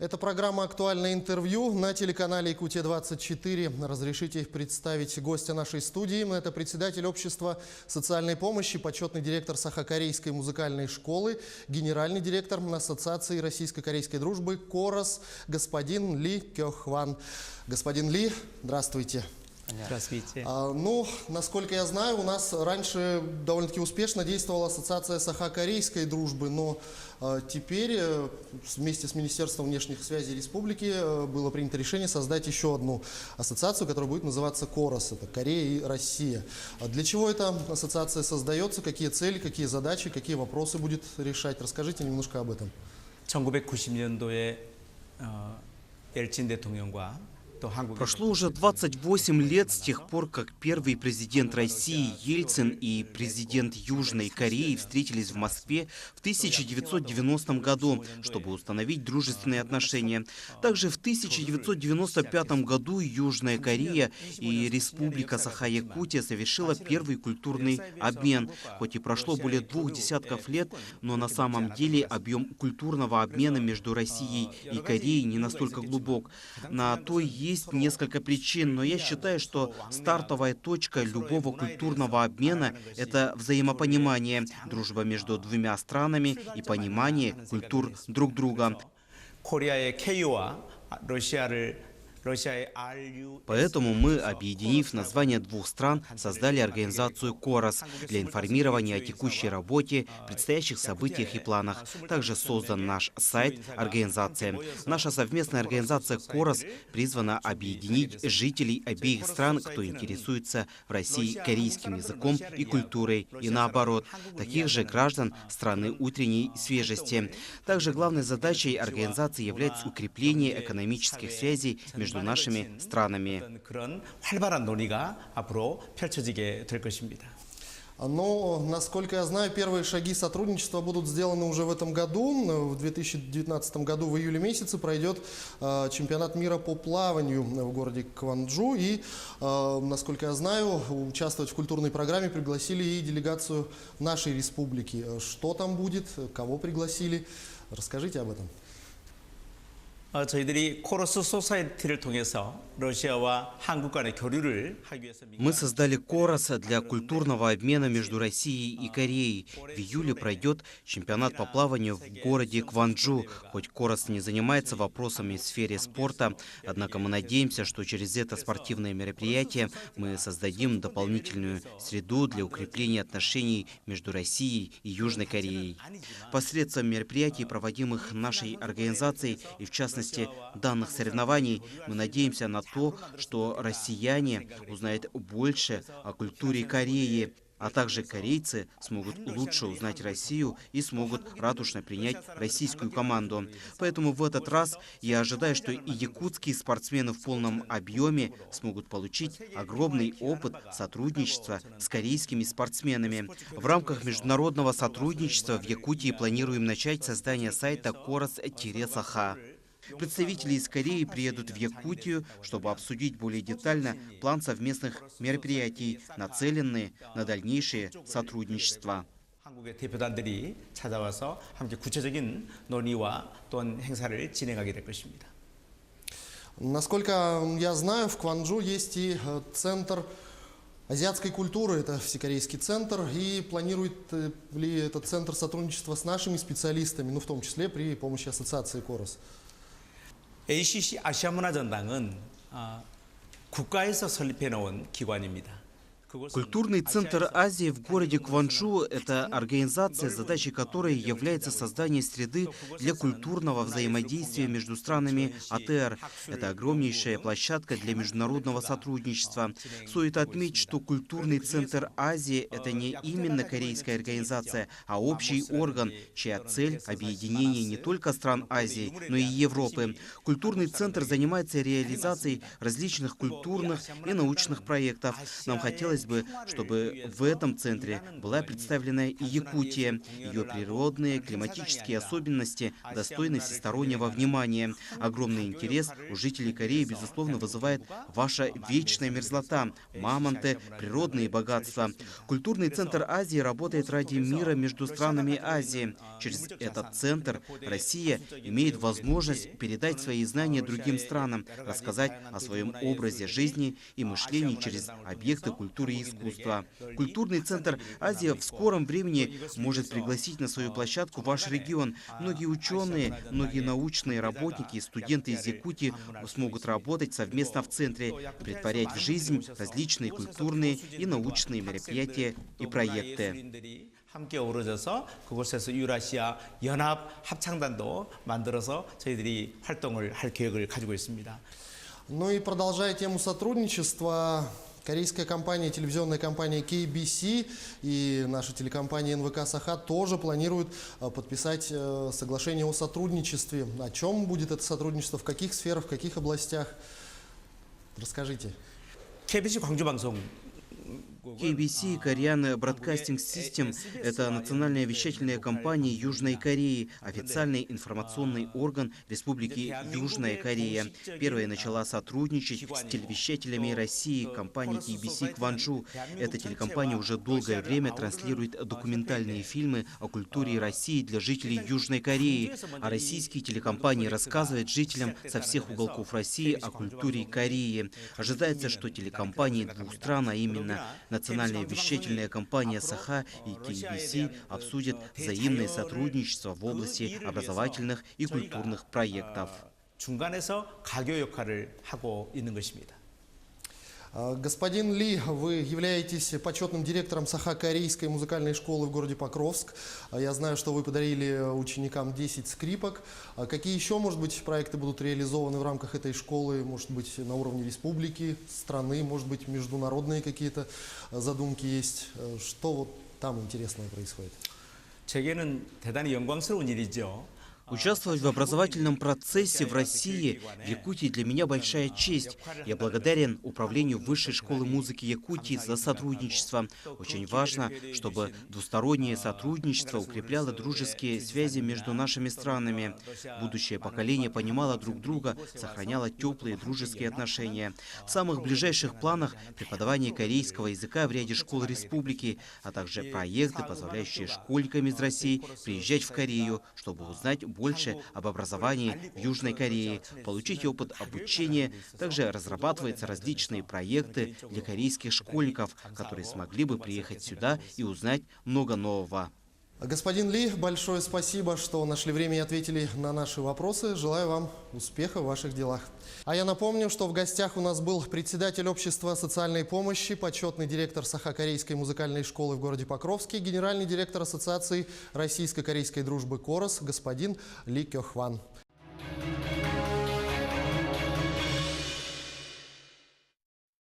Это программа «Актуальное интервью» на телеканале «Якутия-24». Разрешите представить гостя нашей студии. Это председатель общества социальной помощи, почетный директор Саха-Корейской музыкальной школы, генеральный директор Ассоциации российско-корейской дружбы «Корос» господин Ли Кёхван. Господин Ли, здравствуйте. Здравствуйте. Насколько я знаю, у нас раньше довольно-таки успешно действовала Ассоциация Саха-Корейской дружбы, но теперь вместе с Министерством внешних связей республики было принято решение создать еще одну ассоциацию, которая будет называться «Корос». Это Корея и Россия. Для чего эта ассоциация создается, какие цели, какие задачи, какие вопросы будет решать? Расскажите немножко об этом. 1990년도에 엘친 대통령과 Прошло уже 28 лет с тех пор, как первый президент России Ельцин и президент Южной Кореи встретились в Москве в 1990 году, чтобы установить дружественные отношения. Также в 1995 году Южная Корея и Республика Саха-Якутия совершила первый культурный обмен. Хоть и прошло более 2 десятков лет, но на самом деле объем культурного обмена между Россией и Кореей не настолько глубок. На то есть несколько причин, но я считаю, что стартовая точка любого культурного обмена – это взаимопонимание, дружба между двумя странами и понимание культур друг друга. Поэтому мы, объединив название двух стран, создали организацию «Корос» для информирования о текущей работе, предстоящих событиях и планах. Также создан наш сайт организации. Наша совместная организация «Корос» призвана объединить жителей обеих стран, кто интересуется в России корейским языком и культурой, и наоборот, таких же граждан страны утренней свежести. Также главной задачей организации является укрепление экономических связей между нашими странами. Но, насколько я знаю, первые шаги сотрудничества будут сделаны уже в этом году. В 2019 году в июле месяце пройдет чемпионат мира по плаванию в городе Кванджу. И, насколько я знаю, участвовать в культурной программе пригласили и делегацию нашей республики. Что там будет, кого пригласили? Расскажите об этом. 저희들이 코러스 소사이티를 통해서 러시아와 한국 간의 교류를 하기 위해서 Мы создали «Корос» для культурного обмена между Россией и Кореей. В июле пройдет чемпионат по плаванию в городе Кванджу. Хоть «Корос» не занимается вопросами в сфере спорта, однако мы надеемся, что через это спортивное мероприятие мы создадим дополнительную среду для укрепления отношений между Россией и Южной Кореей. Посредством мероприятий, проводимых нашей организацией, и в частности данных соревнований, мы надеемся на то, что россияне узнают больше о культуре Кореи, а также корейцы смогут лучше узнать Россию и смогут радушно принять российскую команду. Поэтому в этот раз я ожидаю, что и якутские спортсмены в полном объеме смогут получить огромный опыт сотрудничества с корейскими спортсменами. В рамках международного сотрудничества в Якутии планируем начать создание сайта «Корос-Саха». Представители из Кореи приедут в Якутию, чтобы обсудить более детально план совместных мероприятий, нацеленные на дальнейшее сотрудничество. 한국의 대표단들이 찾아와서 함께 구체적인 논의와 또한 행사를 진행하게 될 것입니다. Насколько я знаю, в Кванджу есть и центр азиатской культуры, это всекорейский центр, и планирует ли этот центр сотрудничество с нашими специалистами, в том числе при помощи ассоциации «Корос»? ACC 아시아문화전당은 국가에서 설립해 놓은 기관입니다. Культурный центр Азии в городе Кванджу – это организация, задачей которой является создание среды для культурного взаимодействия между странами АТР. Это огромнейшая площадка для международного сотрудничества. Стоит отметить, что культурный центр Азии – это не именно корейская организация, а общий орган, чья цель – объединение не только стран Азии, но и Европы. Культурный центр занимается реализацией различных культурных и научных проектов. Нам хотелось хотелось бы, чтобы в этом центре была представлена и Якутия. Ее природные, климатические особенности достойны всестороннего внимания. Огромный интерес у жителей Кореи, безусловно, вызывает ваша вечная мерзлота, мамонты, природные богатства. Культурный центр Азии работает ради мира между странами Азии. Через этот центр Россия имеет возможность передать свои знания другим странам, рассказать о своем образе жизни и мышлении через объекты культуры и искусства. Культурный центр Азия в скором времени может пригласить на свою площадку ваш регион. Многие ученые, многие научные работники и студенты из Якутии смогут работать совместно в центре, претворять в жизнь различные культурные и научные мероприятия и проекты. 함께 어우러져서 그곳에서 유라시아 연합 합창단도 만들어서 저희들이 활동을 할 계획을 가지고 있습니다. Ну и продолжая тему сотрудничества, корейская компания, телевизионная компания KBC и наша телекомпания НВК «Саха» тоже планируют подписать соглашение о сотрудничестве. О чем будет это сотрудничество, в каких сферах, в каких областях? Расскажите. KBC 광주방송 KBC Korean Broadcasting System – это национальная вещательная компания Южной Кореи, официальный информационный орган Республики Южная Корея. Первая начала сотрудничать с телевещателями России, компанией KBC Кванджу. Эта телекомпания уже долгое время транслирует документальные фильмы о культуре России для жителей Южной Кореи, а российские телекомпании рассказывают жителям со всех уголков России о культуре Кореи. Ожидается, что телекомпании двух стран, а именно национальная вещательная компания «Саха» и KBC обсудят взаимное сотрудничество в области образовательных и культурных проектов. 중간에서 가교 역할을 하고 있는 것입니다. Господин Ли, вы являетесь почетным директором Саха-корейской музыкальной школы в городе Покровск. Я знаю, что вы подарили ученикам 10 скрипок. Какие еще, может быть, проекты будут реализованы в рамках этой школы? Может быть, на уровне республики, страны, может быть, международные какие-то задумки есть? Что вот там интересного происходит? 제게는 대단히 영광스러운 일이죠. Участвовать в образовательном процессе в России, в Якутии для меня большая честь. Я благодарен Управлению Высшей школы музыки Якутии за сотрудничество. Очень важно, чтобы двустороннее сотрудничество укрепляло дружеские связи между нашими странами. Будущее поколение понимало друг друга, сохраняло теплые дружеские отношения. В самых ближайших планах преподавание корейского языка в ряде школ республики, а также проекты, позволяющие школьникам из России приезжать в Корею, чтобы узнать больше об образовании в Южной Корее, получить опыт обучения. Также разрабатываются различные проекты для корейских школьников, которые смогли бы приехать сюда и узнать много нового. Господин Ли, большое спасибо, что нашли время и ответили на наши вопросы. Желаю вам успеха в ваших делах. А я напомню, что в гостях у нас был председатель общества социальной помощи, почетный директор Саха-корейской музыкальной школы в городе Покровске, генеральный директор Ассоциации российско-корейской дружбы «Корос» господин Ли Кёхван.